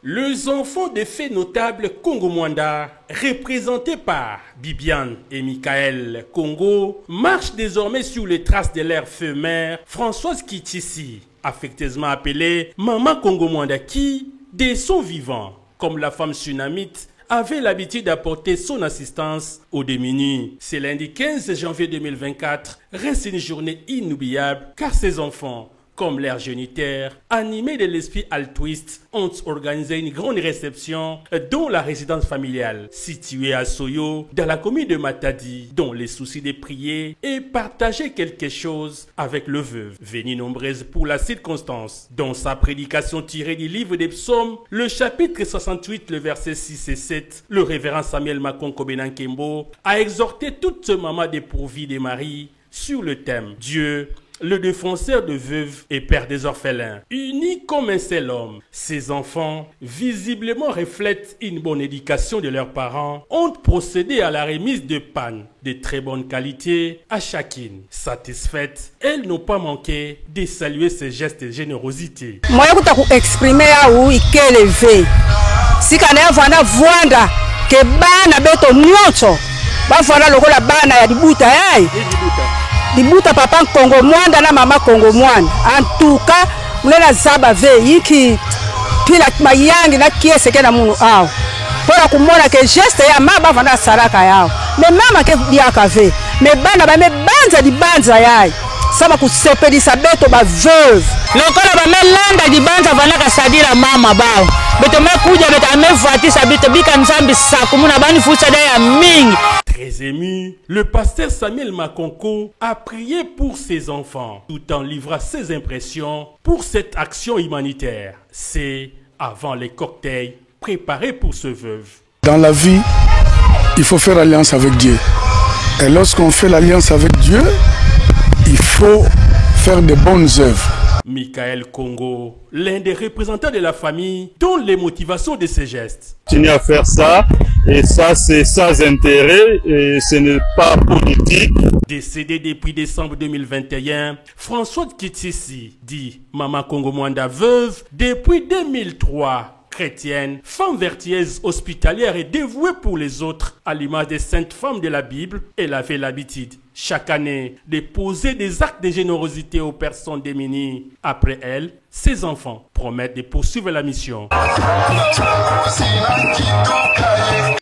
Les enfants des faits notables Congo-Mwanda, représentés par Bibiane et Michael Congo, marchent désormais sur les traces de leur feu-mère, Françoise Kitisi, affectueusement appelée Maman Congo-Mwanda, qui, dès son vivant, comme la femme sunamite, avait l'habitude d'apporter son assistance aux démunis. Ce lundi 15 janvier 2024 reste une journée inoubliable car ces enfants, comme leurs géniteurs, animés de l'esprit altruiste, ont organisé une grande réception dans la résidence familiale située à Soyo, dans la commune de Matadi, dont les soucis de prier et partager quelque chose avec le veuve, venu nombreuse pour la circonstance. Dans sa prédication tirée du livre des psaumes, le chapitre 68, le verset 6 et 7, le révérend Samuel Makonko Benankembo a exhorté toute maman dépourvue de Marie sur le thème « Dieu, le défenseur de veuves et père des orphelins, unis comme un seul homme. » Ces enfants, visiblement reflètent une bonne éducation de leurs parents, ont procédé à la remise de pannes de très bonne qualité à chacune. Satisfaites, elles n'ont pas manqué de saluer ces gestes de générosité. Moi, je exprimer à où il est élevé. Si quand on va voir que bana beto nyonso, ba voilà le la bana ya dibuta yai. Dibuta papa Congo Mwanda na mama Congo Mwanda. En tout cas, mlela zaba ve yiki pila mayangi na kiese ke na munu ao. Pora kumona ke geste ya mama vana saraka yao. Me mama ke diaka ve. Me bana ba me banza di banza yai. Sama kusepelisa beto ba veuve. Lokola ba me landa di banza vana kasadira mama bao. Beto me kuja beto me voitisa beto bika nzambi sakumuna bani fusa ya mingi. Très ému, le pasteur Samuel Makonko a prié pour ses enfants, tout en livrant ses impressions pour cette action humanitaire. C'est avant les cocktails préparés pour ce veuve. Dans la vie, il faut faire alliance avec Dieu. Et lorsqu'on fait l'alliance avec Dieu, il faut faire de bonnes œuvres. Michael Congo, l'un des représentants de la famille, donne les motivations de ses gestes. Continuer à faire ça, et ça c'est sans intérêt, et ce n'est pas politique. Décédé depuis décembre 2021, Françoise Kitisi, dit Maman Congo Mwanda veuve, depuis 2003. Chrétienne, femme vertueuse, hospitalière et dévouée pour les autres, à l'image des saintes femmes de la Bible, elle avait l'habitude, chaque année, de poser des actes de générosité aux personnes démunies. Après elle, ses enfants promettent de poursuivre la mission.